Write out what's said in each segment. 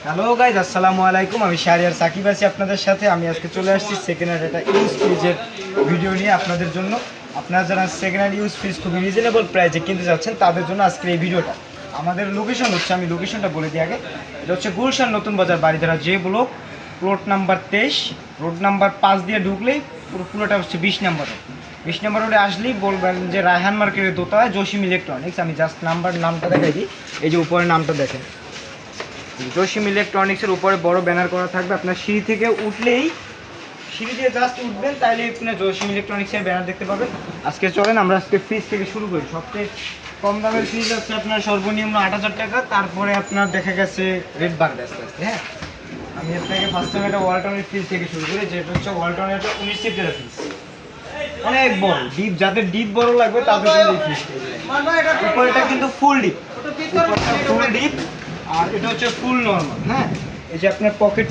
Hello guys, আসসালামু আলাইকুম। আমি শাহরিয়ার সাকিব আছি আপনাদের সাথে। আমি আজকে চলে আসছি সেকেন্ড হ্যান্ড একটা ইউজ ফ্রিজের ভিডিও নিয়ে আপনাদের জন্য। আপনারা যারা সেকেন্ড হ্যান্ড ইউজ ফ্রিজ খুবই রিজনেবল প্রাইসে কিনতে যাচ্ছেন তাদের জন্য আজকের এই ভিডিওটা। আমাদের লোকেশন হচ্ছে, আমি লোকেশনটা বলে দিই আগে। এটা হচ্ছে গুলশান নতুন বাজার, বাড়িধারা যে block, plot number 23, road number 5 দিয়ে ঢুকলেই পুরোটা হচ্ছে 20 নাম্বার রোড। 20 নাম্বার রোডে আসলেই বলবেন যে রায়হান মার্কেটের দোতলায় জসিম ইলেকট্রনিক্স। আমি জাস্ট নামটা দেখাই দিই। এই যে উপরের নামটা দেখেন, জসিম ইলেকট্রনিক্সের উপরে বড় ব্যানার করা থাকবে। আপনার সিঁড়ি থেকে উঠলেই, সিঁড়ি দিয়ে জাস্ট উঠবেন তাইলে আপনি জসিম ইলেকট্রনিক্সের ব্যানার দেখতে পাবেন। আজকে চলেন আমরা আজকে ফ্রিজ থেকে শুরু করি। সবচেয়ে কম দামের ফ্রিজ আছে আপনার সর্বনিম্ন 8,000 টাকা, তারপরে আপনার দেখা গেছে রেট বাড়বে আস্তে আস্তে। হ্যাঁ, আমি আপনাকে ফার্স্ট টাইম একটা ওয়ালটনের ফ্রিজ থেকে শুরু করি, যেটা হচ্ছে ওয়ালটনের একটা 19 সিটের ফ্রিজ, অনেক বড় ডিপ। যাদের ডিপ বড় লাগবে তাদের জন্য এই ফ্রিজটা। উপরেটা কিন্তু ফুল ডিপ, ফুল ডিপ, আর এটা হচ্ছে ফুল নর্মাল। হ্যাঁ, এই যে আপনার পকেট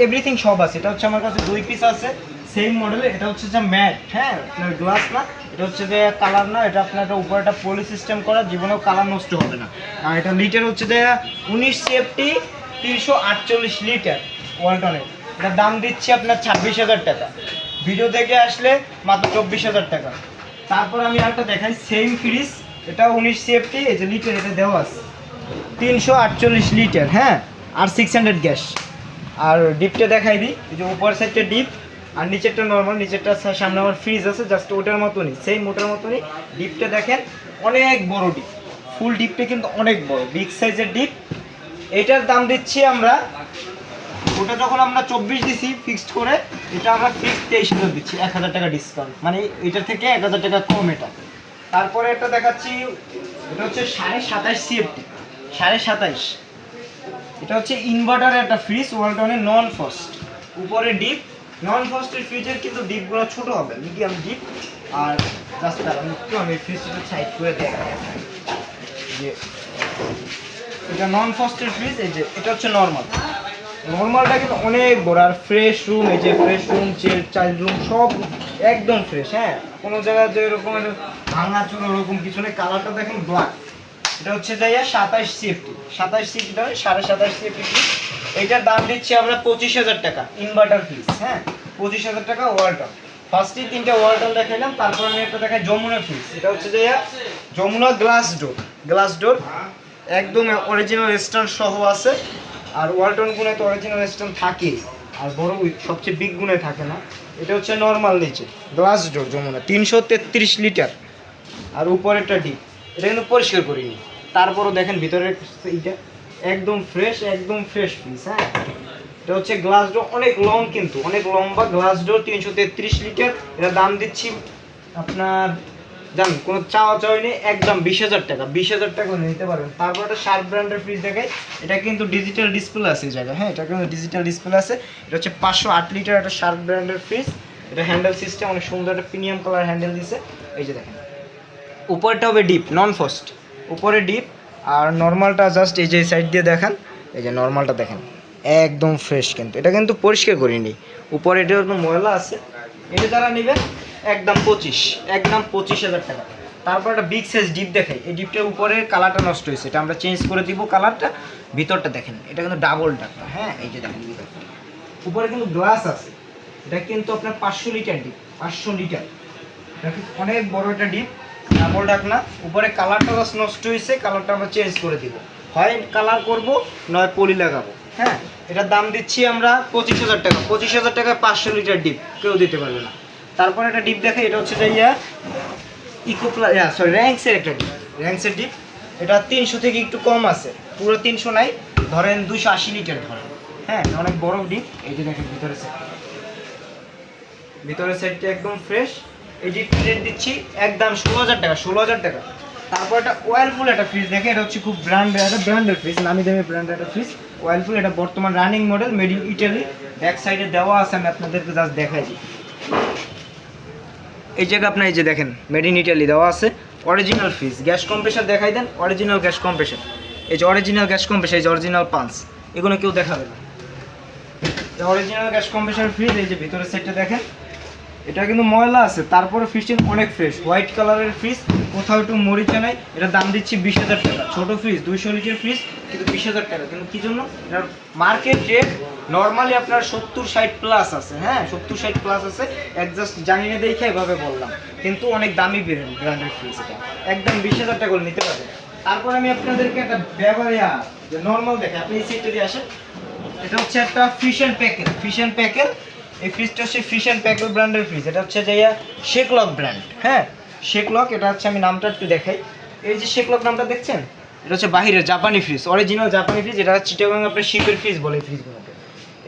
এভরিথিং সব আছে। এটা হচ্ছে আমার কাছে 2 পিস আছে সেম মডেলের। এটা হচ্ছে যে ম্যাট, হ্যাঁ, আপনার গ্লাস না, এটা হচ্ছে যে কালার না। এটা আপনার একটা উপরে একটা পলি সিস্টেম করা, জীবনেও কালার নষ্ট হবে না। আর এটা লিটার হচ্ছে যে 19 সেফটি 348 লিটার ওয়ালটনের। এটার দাম দিচ্ছি আপনার 26,000 টাকা। ভিডিও দেখে আসলে মাত্র 24,000 টাকা। তারপর আমি একটা দেখাই সেম ফ্রিজ, এটা 19 সেফটি, এই যে লিটার এটা দেওয়া আছে 348 লিটার। হ্যাঁ, আর 600 গ্যাস। আর ডিপটা দেখাই দিই, এই যে উপর সাইডটা ডিপ আর নিচেরটা নর্মাল। নিচেরটা সামনে আমার ফ্রিজ আছে, জাস্ট ওটার মতনই, সেম ওটার মতনই। ডিপটা দেখেন অনেক বড় ডিপ, ফুল ডিপটা কিন্তু অনেক বড়, বিগ সাইজের ডিপ। এটার দাম দিচ্ছি আমরা, ওটা যখন আমরা 24 দিছি ফিক্সড করে, এটা আমরা ফিক্সড 23,000 দিচ্ছি, 1,000 টাকা ডিসকাউন্ট, মানে এটার থেকে 1,000 টাকা কম এটা। তারপরে এটা দেখাচ্ছি, এটা হচ্ছে 27.5 সিএফটি, 27.5। এটা হচ্ছে ইনভার্টারের একটা ফ্রিজ, ওয়ালটনের নন ফ্রস্ট, উপরে ডিপ। নন ফ্রস্টের ফ্রিজের কিন্তু ডিপগুলো ছোট হবে, মিডিয়াম ডিপ। আর জাস্ট আমি ফ্রিজটা সাইড করে দেখাই যে এটা নন ফ্রস্টের ফ্রিজ। এই যে এটা হচ্ছে নর্মালটা কিন্তু অনেক বড়। আর ফ্রেশ রুম, এই যে ফ্রেশ রুম, চাইল্ড রুম সব একদম ফ্রেশ। হ্যাঁ, কোনো জায়গায় যে এরকম ভাঙাচুর ওরকম কিছু নেই। কালারটা দেখেন ব্ল্যাক। এটা হচ্ছে যাইয়া 27 সিএফটি, 27 সিএফটি ধরে 27.5 সিএফটি। এইটার দাম দিচ্ছি আমরা 25,000 টাকা ইনভার্টার ফ্রিজ। হ্যাঁ, 25,000 টাকা ওয়ালটন। ফার্স্টেই 3টা ওয়ালটন দেখাইলাম, তারপর আমি একটা দেখাই যমুনা ফ্রিজ। এটা হচ্ছে যাইয়া যমুনা গ্লাস ডোর একদম অরিজিনাল স্ট্যান্ড সহ আছে। আর ওয়ালটন গুণে তো অরিজিনাল স্ট্যান্ড থাকে, আর বড় সবচেয়ে বিগ গুণে থাকে না। এটা হচ্ছে নর্মাল, নিচে গ্লাস ডোর যমুনা 333 লিটার। আর উপরেরটা ডিপ, এটা কিন্তু পরিষ্কার করিনি। তারপরও দেখেন ভিতরের এইটা একদম ফ্রেশ পিস। হ্যাঁ, এটা হচ্ছে গ্লাস ডোর, অনেক লং, কিন্তু অনেক লম্বা গ্লাস ডোর, 333 লিটার। এটা দাম দিচ্ছি আপনার, জান কোনো চাওয়া নেই, একদম 20,000 টাকা। 20,000 টাকা নিতে পারবেন। তারপর একটা শার্প ব্র্যান্ডের ফ্রিজ দেখাই। এটা কিন্তু ডিজিটাল ডিসপ্লে আছে এই জায়গায়। হ্যাঁ, এটা কিন্তু ডিজিটাল ডিসপ্লে আছে। এটা হচ্ছে 508 লিটার একটা শার্প ব্র্যান্ডের ফ্রিজ। এটা হ্যান্ডেল সিস্টেম অনেক সুন্দর, একটা প্রিমিয়াম কালার হ্যান্ডেল দিছে। এই যে দেখেন, উপরটা হবে ডিপ, নন ফ্রস্ট, উপরে ডিপ। আর নর্মালটা জাস্ট এই যে সাইড দিয়ে দেখান, এই যে নর্মালটা দেখেন একদম ফ্রেশ, কিন্তু এটা কিন্তু পরিষ্কার করিনি। উপরে এটা একদম ময়লা আছে। এটা যারা নেবেন একদম 25,000 টাকা। তারপর একটা বিগ সাইজ ডিপ দেখাই। এই ডিপটার উপরের কালারটা নষ্ট হয়েছে, এটা আমরা চেঞ্জ করে দিব কালারটা। ভিতরটা দেখেন, এটা কিন্তু ডাবল ডাক্তার। হ্যাঁ, এই যে দেখেন ভিতরটা, উপরে কিন্তু গ্লাস আছে। এটা কিন্তু আপনার 500 লিটার ডিপ, 500 লিটার। এটা কিন্তু অনেক বড় একটা ডিপ, ডাবল ডাকনা। উপরে কালারটা নষ্ট হয়েছে, কালারটা আমরা চেঞ্জ করে দিব, হয় কালার করব নয় পলি লাগাবো। হ্যাঁ, এটার দাম দিচ্ছি আমরা 25,000 টাকা। 25,000 টাকায় 500 লিটার ডিপ কেউ দিতে পারবে না। তারপরে একটা ডিপ দেখে, এটা হচ্ছে যাইয়া র্যাঙ্কসের একটা ডিপ, র্যাঙ্কসের ডিপ। এটা 300 থেকে একটু কম আছে, পুরো 300 নাই, ধরেন 280 লিটার ধরেন। হ্যাঁ, অনেক বড় ডিপ। এই যে দেখেন ভিতরের সাইডটা একদম ফ্রেশ। এই ডিপটা রেট দিচ্ছি একদম 16,000 টাকা, 16,000 টাকা। তারপর একটা ওয়ার্লপুল একটা ফ্রিজ দেখে, এটা হচ্ছে খুব ব্র্যান্ডের ফ্রিজ, নামি দামি ব্র্যান্ডের একটা ফ্রিজ ওয়ার্লপুল। এটা বর্তমান running model, made in Italy. Back সাইডে দেওয়া আছে, আমি আপনাদেরকে জাস্ট দেখাই দিই। এই জায়গা আপনার এই যে দেখেন মেড ইন ইটালি দেওয়া আছে। অরিজিনাল ফ্রিজ, গ্যাস কম্প্রেসার দেখাই দেন, অরিজিনাল গ্যাস কম্প্রেসার। এই যে অরিজিনাল গ্যাস কম্প্রেসার, এই যে অরিজিনাল পাঞ্চ, এগুলো কেউ দেখাবে না। Original gas compressor fridge. এই যে ভিতরের সাইডটা দেখেন, এটা কিন্তু ময়লা আছে, তারপরে ফ্রিজটা অনেক ফ্রেশ, হোয়াইট কালারের ফ্রিজ, কোথাও একটু মরিচা নাই। এটা দাম দিচ্ছি 20,000 টাকা। ছোটো ফ্রিজ 200 লিটার ফ্রিজ, কিন্তু 20,000 টাকা। কিন্তু কী জন্য? এটার মার্কেট রেট নর্মালি আপনার 70-60 প্লাস আছে। হ্যাঁ, 70-60 প্লাস আছে। জাস্ট জানি না দেখে এভাবে বললাম, কিন্তু অনেক দামি ব্র্যান্ডের ফ্রিজ। এটা একদম 20,000 টাকা করে নিতে পারবেন। তারপর আমি আপনাদেরকে একটা ব্যবহারিয়া যে নর্মাল দেখে, আপনি এই সিটটা দিয়ে আসেন। এটা হচ্ছে একটা ফিশ অ্যান্ড প্যাকেল। এই ফ্রিজটা হচ্ছে ফিশ অ্যান্ড প্যাকেল ব্র্যান্ডের ফ্রিজ। এটা হচ্ছে যে শেকলক ব্র্যান্ড। হ্যাঁ, শেকলক। এটা হচ্ছে আমি নামটা একটু দেখাই। এই যে শেকলক নামটা দেখছেন, এটা হচ্ছে বাহিরের জাপানি ফ্রিজ, অরিজিনাল জাপানি ফ্রিজ। এটা চিটাগাং আপনার শিপের ফ্রিজ বলে এই ফ্রিজগুলোকে।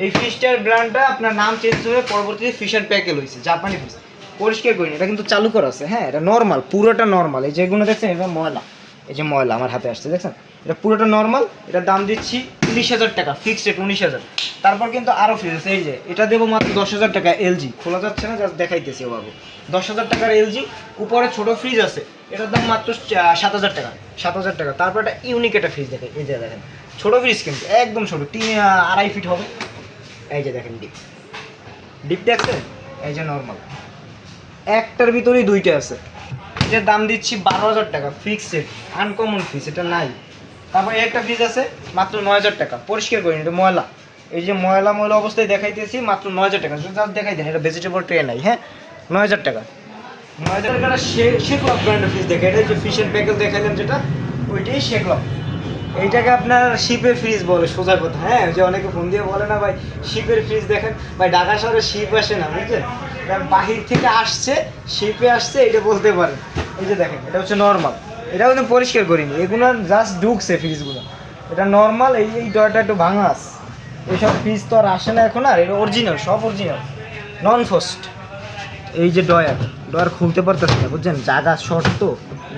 এই ফ্রিজটার ব্র্যান্ডটা আপনার নাম চেঞ্জ হয়ে পরবর্তীতে ফিশ অ্যান্ড প্যাকেল হয়েছে, জাপানি ফ্রিজ। পরিষ্কার করিনি, এটা কিন্তু চালু করা আছে। হ্যাঁ, এটা নর্মাল, পুরোটা নর্মাল। এই যেগুলো দেখছেন এটা ময়লা, এই যে ময়লা আমার হাতে আসছে দেখছেন, এটা পুরোটা নর্মাল। এটার দাম দিচ্ছি 19,000 টাকা, ফিক্সড রেট 19,000। তারপর কিন্তু আরও ফ্রিজ আছে। এই যে এটা দেবো মাত্র 10,000 টাকা, এলজি। খোলা যাচ্ছে না, জাস্ট দেখাইতেছি বাবু। 10,000 টাকার এলজি। উপরে ছোটো ফ্রিজ আছে, এটার দাম মাত্র 7,000 টাকা, 7,000 টাকা। তারপর একটা ইউনিক একটা ফ্রিজ দেখেন, এই যে দেখেন ছোটো ফ্রিজ, কিন্তু একদম ছোটো, 3-2.5 ফিট হবে। এই যে দেখেন ডিপ দেখছেন, এই যে নর্মাল, একটার ভিতরেই দুইটা আছে। এটার দাম দিচ্ছি 12,000 টাকা, ফিক্সড রেট, আনকমন ফ্রিজ, এটা নাই। তারপরে একটা ফ্রিজ আছে মাত্র 9,000 টাকা, পরিষ্কার করিনি, এটা ময়লা। এই যে ময়লা অবস্থায় দেখাইতেছি, মাত্র 9,000 টাকা। জাস্ট দেখাই দেন, এটা ভেজিটেবল ট্রে নাই। হ্যাঁ, 9,000 টাকা। 9,000 টাকা শেকলক ব্র্যান্ডের ফ্রিজ দেখে, এটা যে ফিশ অ্যান্ড প্যাকেল দেখাইলাম যেটা, ওইটাই শেকলক। এইটাকে আপনার শিপের ফ্রিজ বলে, সোজা কথা। হ্যাঁ, যে অনেকে ফোন দিয়ে বলে না ভাই শিপের ফ্রিজ দেখেন, ভাই ঢাকা শহরে শিপ আসে না, বুঝছেন? বাহির থেকে আসছে, শিপে আসছে, এটা বলতে পারেন। এই যে দেখেন, এটা হচ্ছে নর্মাল, এটাও কিন্তু পরিষ্কার করিনি, এগুলো জাস্ট ঢুকছে ফ্রিজগুলো। এটা নর্মাল, এই ডয়টা একটু ভাঙা আছে। এইসব ফ্রিজ তো আর আসে না এখন, আর এটা অরিজিনাল, সব অরিজিনাল, নন ফ্রস্ট। এই যে ডয়ার খুলতে পারতেছে না, বুঝছেন? জায়গা শর্ট তো,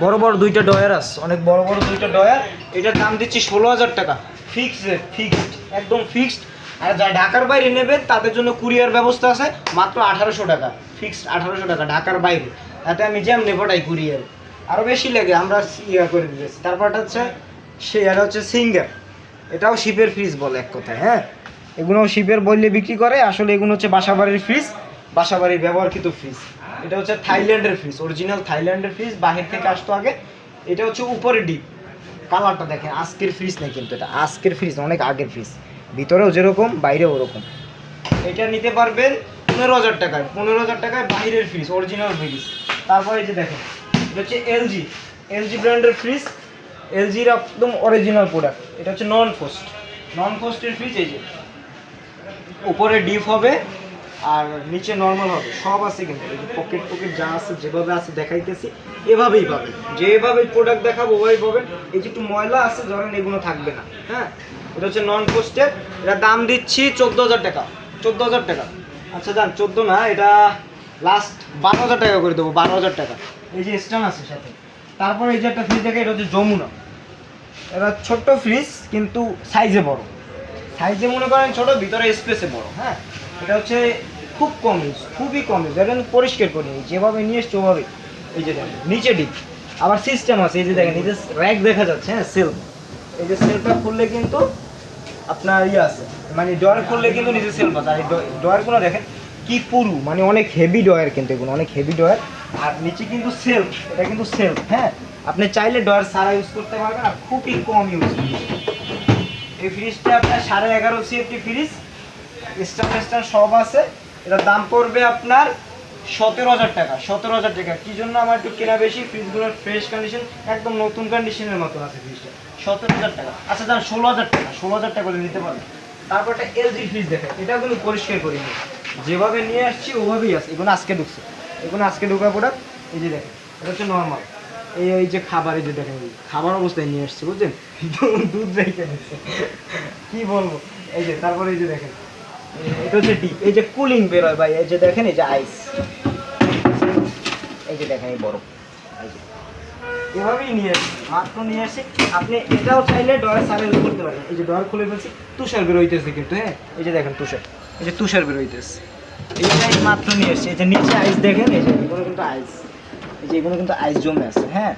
বড় বড় দুইটা ডয়ার আছে, অনেক বড় বড় দুইটা ডয়ার। এটার দাম দিচ্ছি 16,000 টাকা, ফিক্সড রেট, ফিক্সড, একদম ফিক্সড। আর যারা ঢাকার বাইরে নেবেন তাদের জন্য কুরিয়ার ব্যবস্থা আছে, মাত্র 1,800 টাকা, ফিক্সড 1,800 টাকা ঢাকার বাইরে। তাতে আমি জ্যাম নেবোটাই কুরিয়ার, আরও বেশি লাগে, আমরা ইয়া করে দিয়েছি। তারপরটা হচ্ছে এটা হচ্ছে সিঙ্গার, এটাও শিপের ফ্রিজ বলে এক কথায়। হ্যাঁ, এগুলোও শিপের বললে বিক্রি করে, আসলে এগুলো হচ্ছে বাসাবাড়ির ফ্রিজ, বাসাবাড়ির ব্যবহারকৃত ফ্রিজ। এটা হচ্ছে থাইল্যান্ডের ফ্রিজ, অরিজিনাল থাইল্যান্ডের ফ্রিজ, বাহির থেকে আসতো আগে। এটা হচ্ছে উপরে ডিপ, কালারটা দেখেন, আজকের ফ্রিজ নেই কিন্তু, এটা আজকের ফ্রিজ, অনেক আগের ফ্রিজ, ভিতরেও যেরকম বাইরেও ওরকম। এটা নিতে পারবেন 15,000 টাকায়, 15,000 টাকায় বাহিরের ফ্রিজ, অরিজিনাল ফ্রিজ। তারপরে এই যে দেখেন, এটা হচ্ছে এলজি ব্র্যান্ডের ফ্রিজ, এলজির একদম অরিজিনাল প্রোডাক্ট। এটা হচ্ছে নন ফ্রস্টের ফ্রিজ। এই যে উপরে ডিপ হবে আর নিচে নর্মাল হবে, সব আছে কিন্তু। এই যে পকেট যা আছে, যেভাবে আছে দেখাইতেছি, এভাবেই পাবেন, যেভাবে প্রোডাক্ট দেখাবো ওভাবেই পাবেন। এই যে একটু ময়লা আছে ধরেন, এগুলো থাকবে না। হ্যাঁ, এটা হচ্ছে নন ফ্রস্টের, এটা দাম দিচ্ছি 14,000 টাকা, 14,000 টাকা। আচ্ছা যান, 14 না, এটা লাস্ট 12,000 টাকা করে দেবো, 12,000 টাকা। এই যে স্ট্যান্ড আছে সাথে। তারপর এই যে একটা ফ্রিজ দেখে, এটা হচ্ছে যমুনা। এটা ছোট্ট ফ্রিজ, কিন্তু সাইজে বড়, সাইজে মনে করেন ছোট, ভিতরে স্পেসে বড়। হ্যাঁ, এটা হচ্ছে খুব কম ইউজ, খুবই কম ইউজ। দেখেন পরিষ্কার করি, যেভাবে নিয়ে এসছে ওভাবেই। এই যে দেখেন নিচে ডিপ, আবার সিস্টেম আছে। এই যে দেখেন, এই যে র্যাক দেখা যাচ্ছে, হ্যাঁ সেলফ। এই যে সেলফটা খুললে কিন্তু আপনার ইয়ে আছে, মানে ডয়ার খুললে কিন্তু নিচে সেলফ আছে। আর এই ডয়ারগুলো দেখেন কি পুরু, মানে অনেক হেভি ডয়ার, কিন্তু এগুলো অনেক হেভি ডয়ার। আর নিচে কিন্তু সেলফ, এটা কিন্তু সেলফ। হ্যাঁ, আপনি চাইলে ডয়ার সারা ইউজ করতে পারবেন, আর খুবই কম ইউজ। এই ফ্রিজটা আপনার 11.5 সিএফটি ফ্রিজ, স্ট্যান্ড সব আছে। এটার দাম পড়বে আপনার 17,000 টাকা, 17,000 টাকা। কী জন্য আমার একটু কেনা বেশি, ফ্রিজগুলোর ফ্রেশ কন্ডিশন, একদম নতুন কন্ডিশনের মতো আছে ফ্রিজটা, 17,000 টাকা। আচ্ছা যান, 16,000 টাকা, 16,000 টাকা করে নিতে পারবেন। তারপর একটা এলজি ফ্রিজ দেখে, এটা কিন্তু পরিষ্কার করিনি, যেভাবে নিয়ে আসছি ওভাবেই আছে। এগুলো আজকে ঢুকছে, এগুলো আজকে ঢোকা প্রোডাক্ট। এই যে দেখেন, এটা হচ্ছে নর্মাল। এই যে খাবার, এই যে দেখেন খাবার অবস্থায় নিয়ে আসছে, বুঝছেন? দুধ রেখে দিচ্ছে, কি বলবো। এই যে তারপরে এই যে দেখেন, এটা হচ্ছে ডিপ, এই যে কুলিং বেরোয় ভাই। এই যে দেখেন, এই যে আইস, এই যে দেখেন এই বরফ, এই যে এভাবেই নিয়ে আসছি, মাত্র নিয়ে আসি। আপনি এটাও চাইলে ডয়ার সারা ইউজ করতে পারেন। এই যে ডয়ার খুলে ফেলছি, তুষার বেরোইতেছে কিন্তু। হ্যাঁ, এই যে দেখেন তুষার, এই যে তুষার বেরোইতেছে, এইটাই মাত্র নিয়ে এসছি। এই যে নিচে আইস দেখেন, এই যে এগুলো কিন্তু আইস, এই যে এগুলো কিন্তু আইস জমে আছে। হ্যাঁ,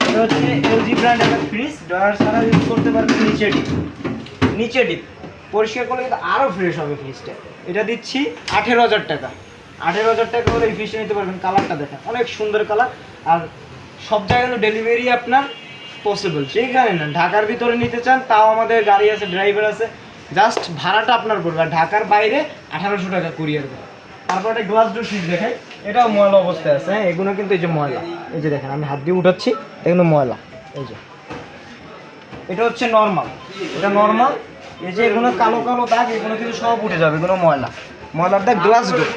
এটা হচ্ছে এলজি ব্র্যান্ডের ফ্রিজ, ডয়ার সারা ইউজ করতে পারবেন। নিচে ডিপ পরিষ্কার করলে কিন্তু আরও ফ্রেশ হবে ফ্রিজটা। এটা দিচ্ছি 18,000 টাকা, 18,000 টাকা হলে এই ফ্রিজটা নিতে পারবেন। কালারটা দেখেন অনেক সুন্দর কালার। আর সব জায়গায় ডেলিভারি আপনার পসিবল, যেখানে না ঢাকার ভিতরে নিতে চান তাও আমাদের গাড়ি আছে, ড্রাইভার আছে, জাস্ট ভাড়াটা আপনার পড়বে। আর ঢাকার বাইরে 1800 টাকা কুরিয়ার করে। তারপর একটা গ্লাস ডোর ফ্রিজ দেখাই, এটাও ময়লা অবস্থায় আছে। হ্যাঁ, এগুলো কিন্তু এই যে ময়লা, এই যে দেখেন আমি হাত দিয়ে উঠাচ্ছি, এগুলো ময়লা। এই যে এটা হচ্ছে নর্মাল, এটা নর্মাল। এই যে এগুলো কালো কালো দাগ, এগুলো কিন্তু সব উঠে যাবে, এগুলো ময়লা, ময়লার দাগ। গ্লাস ডোর,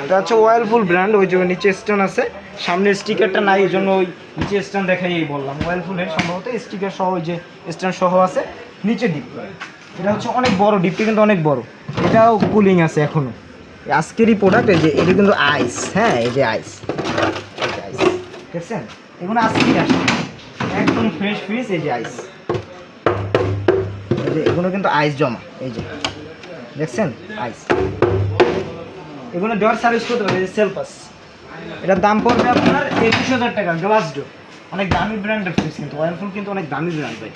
এটা হচ্ছে ওয়ার্লপুল ব্র্যান্ড। ওই যে নিচে স্টোন আছে, সামনে স্টিকারটা নাই, এই জন্য ওই নিচে স্টোন দেখাই বললাম। ওয়ার্লপুলের সম্ভবত স্টিকার সহ, ওই যে স্টোন সহ আছে। নিচে ডিপ, এটা হচ্ছে অনেক বড়, ডিপটা কিন্তু অনেক বড়। এটাও কুলিং আছে এখনো, আজকেরই প্রোডাক্ট। এই যে এটা কিন্তু আইস, হ্যাঁ এই যে আইস, আইস দেখছেন, এগুলো আজকেই আসে, একদম ফ্রেশ ফ্রিজ। এই যে আইস, এই যে এগুলো কিন্তু আইস জমা, এই যে দেখছেন আইস। এগুলো ডোর সার্ভিস করতে পারবে, সেলপাস। এটার দাম পড়বে আপনার 21,000 টাকা। গ্লাস ডোর, অনেক দামি ব্র্যান্ডের ফ্রিজ, কিন্তু ওয়ার্লপুল কিন্তু অনেক দামি ব্র্যান্ড ভাই।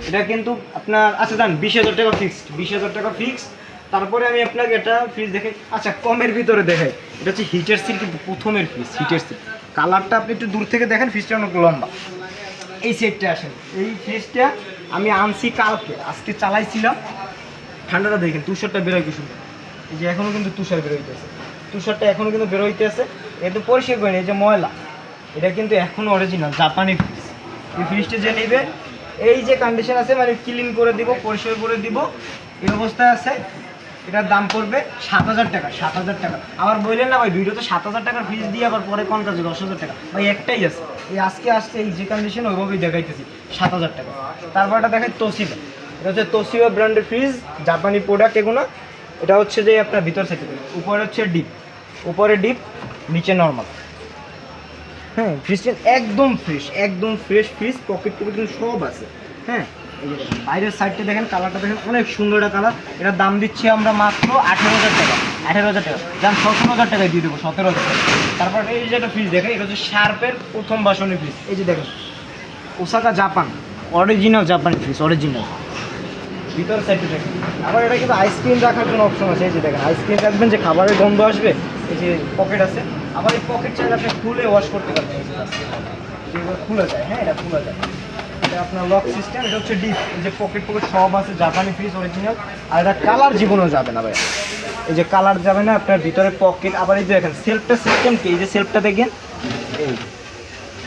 এটা কিন্তু আপনার আচ্ছা দাম 20,000 টাকা ফিক্সড, 20,000 টাকা ফিক্সড। তারপরে আমি আপনাকে এটা ফ্রিজ দেখে, আচ্ছা কমের ভিতরে দেখাই। এটা হচ্ছে হিটার সিল, কিন্তু প্রথমের ফ্রিজ হিটার সিল। কালারটা আপনি একটু দূর থেকে দেখেন, ফ্রিজটা অনেক লম্বা। এই সেটটা আসেন, এই ফ্রিজটা আমি আনছি কালকে, আজকে চালাইছিলাম। ঠান্ডাটা দেখেন, তুষারটা বেরোয় কি সুন্দর। এই যে এখনও কিন্তু তুষার বেরোইতেছে, তুষারটা এখনও কিন্তু বেরোইতেছে। একটু পরিষ্কার করেন, এই যে ময়লা, এটা কিন্তু এখনও অরিজিনাল জাপানি ফ্রিজ। এই ফ্রিজটা যে নেবে, এই যে কন্ডিশন আছে, মানে ক্লিন করে দিব, পরিষ্কার করে দিব, এই অবস্থায় আছে। এটার দাম পড়বে 7,000 টাকা। 7,000 টাকা। আবার বললেন না ভাই ভিডিওতে 7,000 টাকার ফ্রিজ দিয়ে আবার পরে কোন কাজে 10,000 টাকা, ভাই একটাই আছে, এই আজকে আসছে, এই যে কন্ডিশন ওইভাবেই দেখাইতেছি 7,000 টাকা। তারপর এটা দেখাই তোশিবা, এটা হচ্ছে তোশিবা ব্র্যান্ডের ফ্রিজ, জাপানি প্রোডাক্ট এগুলো। এটা হচ্ছে যে আপনার ভিতর সাইডে, উপরে হচ্ছে ডিপ, উপরে ডিপ, নিচে নর্মাল। হ্যাঁ, ফ্রিজটা একদম ফ্রেশ, একদম ফ্রেশ ফ্রিজ। পকেট টকেট কিন্তু সব আছে। হ্যাঁ, এই যে দেখেন বাইরের সাইডটা দেখেন, কালারটা দেখেন অনেক সুন্দর একটা কালার। এটার দাম দিচ্ছি আমরা মাত্র 18,000 টাকা। 18,000 টাকা যান 17,000 টাকায় দিয়ে দেবো, 17,000 টাকা। তারপর এই যে একটা ফ্রিজ দেখেন, এটা হচ্ছে শার্পের প্রথম বাসনের ফ্রিজ। এই যে দেখেন ওসাকা জাপান, অরিজিনাল জাপানি ফ্রিজ, অরিজিনাল। ভিতর সাইডে দেখেন, আবার এটা কিন্তু আইসক্রিম রাখার জন্য অপশন আছে। এই যে দেখেন আইসক্রিম রাখবেন, যে খাবারের গন্ধ আসবে, এই যে পকেট আছে। আবার এই পকেট চাইলে আপনি খুলে ওয়াশ করতে পারবেন, যেগুলো খুলে যায়। হ্যাঁ, এটা খুলে যায়, এটা আপনার লক সিস্টেম। এটা হচ্ছে ডিপ, এই যে পকেট পকেট সব আছে, জাপানি ফ্রিজ অরিজিনাল। আর এটা কালার জীবনেও যাবে না ভাই, এই যে কালার যাবে না আপনার। ভিতরে পকেট, আবার এই যে দেখেন সেলফটা সিস্টেম কি, এই যে সেলফটা দেখেন, এই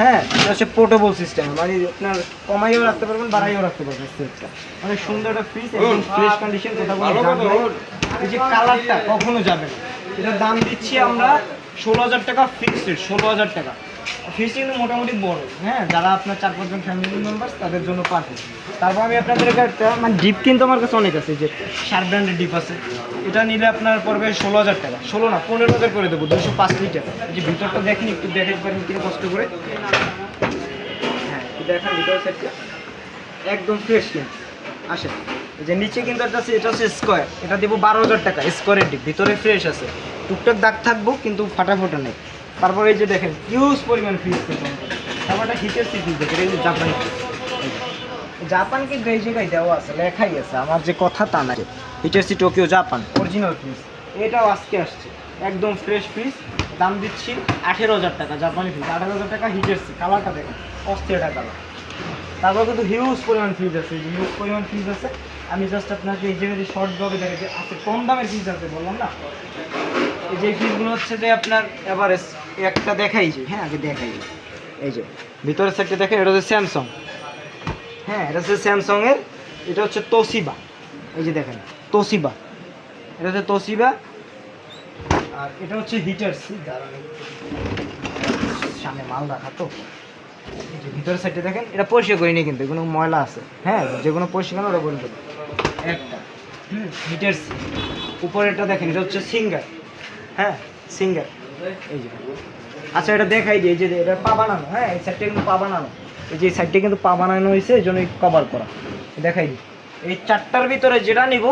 হ্যাঁ, এটা হচ্ছে পোর্টেবল সিস্টেম, মানে আপনার কমাইও রাখতে পারবেন, বাড়াইও রাখতে পারবেন। সেলফটা অনেক সুন্দর একটা ফ্রিজ, একদম ফ্রেশ কন্ডিশন, কথা বলে এই যে কালারটা কখনো যাবে না। এটার দাম দিচ্ছি আমরা 16,000 টাকা ফিক্সড, 16,000 টাকা। ফ্রিজটা কিন্তু মোটামুটি বড়। হ্যাঁ, যারা আপনার 4-5 জন ফ্যামিলি মেম্বার তাদের জন্য পারফেক্ট। তারপর আমি আপনাদের একটা মানে ডিপ কিন্তু আমার কাছে অনেক আছে, যে শার্প ব্র্যান্ডের ডিপ আছে। এটা নিলে আপনার পড়বে 16,000 টাকা। 16 না 15,000 করে দেবো, 205 লিটার। এই যে ভিতরটা দেখেন, একটু দেখাতে পারেন কিনা কষ্ট করে। হ্যাঁ, দেখেন ভিতরের সাইডটা একদম ফ্রেশ কিন্তু আসে। এই যে নিচে কিন্তু একটা আছে, এটা হচ্ছে স্কোয়ার, এটা দেবো 12,000 টাকা। স্কোয়ারের ডিপ, ভিতরে ফ্রেশ আছে, টুকটাক দাগ থাকবো কিন্তু ফাটাফোটা নেই। তারপর এই যে দেখেন হিউজ পরিমাণ ফ্রিজ কিন্তু। তারপর একটা হিটের ফ্রিজ দেখেন, এই যে জাপানি ফ্রিজ। জাপান কিন্তু এই জায়গায় দেওয়া আছে, লেখাই আছে, আমার যে কথা তা না। হিটের সি টোকিও জাপান অরিজিনাল ফ্রিজ, এটাও আজকে আসছে, একদম ফ্রেশ ফ্রিজ। দাম দিচ্ছি 18,000 টাকা, জাপানি ফ্রিজ 18,000 টাকা। হিটের সি, কালারটা দেখেন অস্থির একটা কালার। তারপর কিন্তু হিউজ পরিমাণ ফ্রিজ আছে, হিউজ পরিমাণ ফ্রিজ আছে। আমি জাস্ট আপনাকে এই জায়গায় যে শর্ট ব্লগে দেখে যে আছে, কম দামের ফ্রিজ আছে বললাম না। এই যে ফ্রিজগুলো হচ্ছে যে আপনার এভারেজ, একটা দেখাই যে, হ্যাঁ আগে দেখাই, এই যে ভিতরের সাইডটা দেখেন, এটা হচ্ছে স্যামসাং। হ্যাঁ, এটা হচ্ছে স্যামসাংয়ের, এটা হচ্ছে তোশিবা। এই যে দেখেন তোশিবা, এটা হচ্ছে তোশিবা। আর এটা হচ্ছে হিটারসি, সামনে মাল রাখা তো। এই যে ভিতরের সাইডে দেখেন, এটা পরিষ্কার করিনি কিন্তু, কোনো ময়লা আছে। হ্যাঁ, যে কোনো পরিষ্কার ওটা বলে দেবো একটা। হিটারসি উপরেরটা দেখেন, এটা হচ্ছে সিঙ্গার। হ্যাঁ, সিঙ্গার। এই যে আচ্ছা, এটা দেখাই দিই, এই যে এটা পা বানানো। হ্যাঁ, এই সাইডটা কিন্তু পা বানানো, এই যে এই সাইডটা কিন্তু পা বানানো হয়েছে, এই জন্য কভার করা। দেখাই দিই, এই চারটার ভিতরে যেটা নিব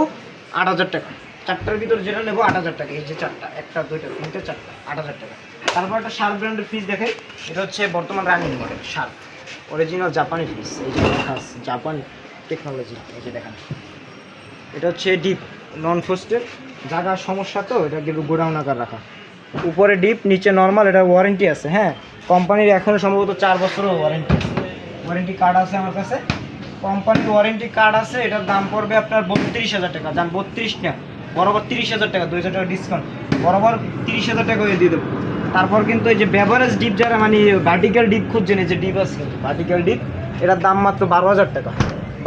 8,000 টাকা। চারটার ভিতরে যেটা নেবো 8,000 টাকা। এই যে চারটা, একটা দুইটা তিনটে চারটা, 8,000 টাকা। তারপর একটা শার্প ব্র্যান্ডের ফ্রিজ দেখাই, এটা হচ্ছে বর্তমান রানিং মডেল শার্প অরিজিনাল জাপানি ফ্রিজ। এই যে খাস জাপানি টেকনোলজি, এই যে দেখেন এটা হচ্ছে ডিপ নন ফ্রস্টেড। জায়গার সমস্যা তো, এটা কিন্তু গোডাউন আকার রাখা। উপরে ডিপ নিচে নর্মাল, এটা ওয়ারেন্টি আছে। হ্যাঁ, কোম্পানির এখনও সম্ভবত 4 বছরের ওয়ারেন্টি আছে, ওয়ারেন্টি কার্ড আছে আমার কাছে, কোম্পানির ওয়ারেন্টি কার্ড আছে। এটার দাম পড়বে আপনার 32,000 টাকা। যান 32 না, বরাবর 30,000 টাকা, 2,000 টাকা ডিসকাউন্ট, বরাবর 30,000 টাকা হয়ে দিয়ে দেবো। তারপর কিন্তু এই যে বেভারেজ ডিপ যারা মানে ভার্টিক্যাল ডিপ খুঁজছেন, এই যে ডিপ আছে কিন্তু ভার্টিক্যাল ডিপ, এটার দাম মাত্র 12,000 টাকা,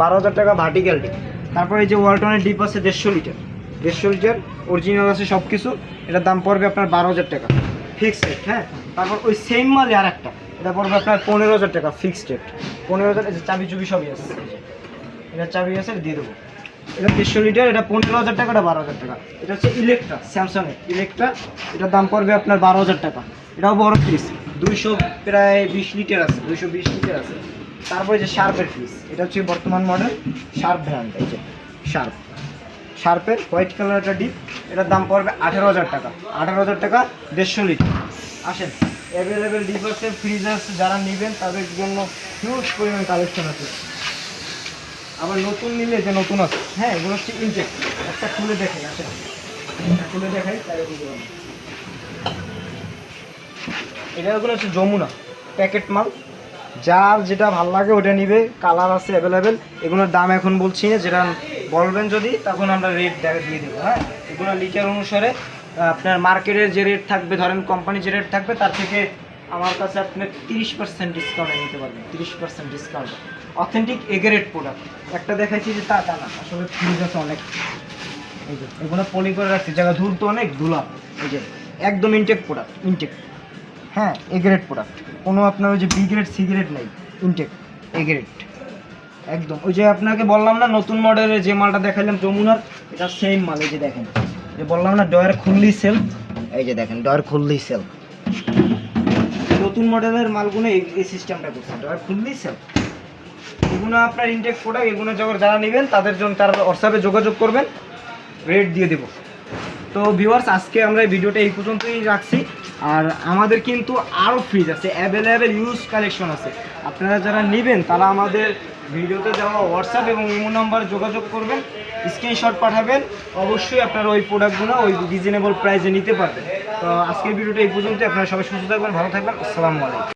12,000 টাকা ভার্টিক্যাল ডিপ। তারপর এই যে ওয়ালটনের ডিপ আছে 150 লিটার, 150 লিটার অরিজিনাল আছে সব কিছু, এটার দাম পড়বে আপনার 12,000 টাকা ফিক্সড রেট। হ্যাঁ, তারপর ওই সেম মালে আর একটা, এটা পড়বে আপনার 15,000 টাকা ফিক্সড রেট, 15,000। এই যে চাবি চুবি সবই আছে, এটা চাবি আছে, দিয়ে দেবো। এটা 150 লিটার, এটা 15,000 টাকা, এটা 12,000 টাকা। এটা হচ্ছে ইলেকট্রা, স্যামসাংয়ের ইলেকট্রা, এটার দাম পড়বে আপনার 12,000 টাকা। এটাও বড় ফ্রিজ, 200 প্রায় 20 লিটার আছে, 220 লিটার আছে। তারপরে যে শার্পের ফ্রিজ, এটা হচ্ছে বর্তমান মডেল শার্প ব্র্যান্ড, এই যে শার্পের হোয়াইট কালার একটা ডিপ, এটার দাম পড়বে 18,000 টাকা, 18,000 টাকা 150 লিটার। আসেন, অ্যাভেলেবেল ডিপ আছে, ফ্রিজ আছে, যারা নেবেন তাদের জন্য হিউজ পরিমাণ কালেকশন আছে। আবার নতুন নিলে যে নতুন আছে, হ্যাঁ, এগুলো হচ্ছে ইনটেক। একটা খুলে দেখাই, আসেন খুলে দেখাই, তাই বুঝতে পারবেন। এগুলো হচ্ছে যমুনা প্যাকেট মাল, যার যেটা ভালো লাগে ওটা নিবে, কালার আছে অ্যাভেলেবেল। এগুলোর দাম এখন বলছি না, যেটা বলবেন যদি তখন আমরা রেট দিয়ে দেবো। হ্যাঁ, এগুলো লিটার অনুসারে আপনার মার্কেটের যে রেট থাকবে, ধরেন কোম্পানি যে রেট থাকবে তার থেকে আমার কাছে আপনি 30% ডিসকাউন্টে নিতে পারবেন, 30% ডিসকাউন্ট। অথেন্টিক এগ্রেড প্রোডাক্ট একটা দেখাইছি যে তা না, আসলে ফ্রিজ আছে অনেক, এই যে এগুলো পলি করে রাখছি, জায়গা ধুল তো অনেক ধুলা, এই যে একদম ইনটেক প্রোডাক্ট, ইনটেক। হ্যাঁ, এ গ্রেড প্রোডাক্ট, কোনো আপনার ওই যে বি গ্রেড সি গ্রেড নেই, ইনটেক এ গ্রেড একদম। ওই যে আপনাকে বললাম না নতুন মডেলের যে মালটা দেখালাম যমুনার, এটা সেম মাল। এই যে দেখেন, যে বললাম না ডয়ার খুললি সেল, এই যে দেখেন ডয়ার খুললি সেল, নতুন মডেলের মালগুলো এই সিস্টেমটা করছে, ডয়ার খুললি সেল। এগুলো আপনার ইনটেক প্রোডাক্ট, এগুলো যখন যারা নেবেন তাদের জন্য তারা হোয়াটসঅ্যাপে যোগাযোগ করবেন, রেট দিয়ে দেবো। তো ভিউয়ার্স, আজকে আমরা এই ভিডিওটা এই পর্যন্তই রাখছি। আর আমাদের কিন্তু আরও ফ্রিজ আছে, অ্যাভেলেবেল ইউজ কালেকশন আছে। আপনারা যারা নেবেন তারা আমাদের ভিডিওতে দেওয়া হোয়াটসঅ্যাপ এবং ইমো নাম্বারে যোগাযোগ করবেন, স্ক্রিনশট পাঠাবেন, অবশ্যই আপনারা ওই প্রোডাক্টগুলো ওই রিজনেবল প্রাইসে নিতে পারবেন। তো আজকের ভিডিওটা এই পর্যন্তই। আপনারা সবাই সুস্থ থাকবেন, ভালো থাকবেন, আসসালামু আলাইকুম।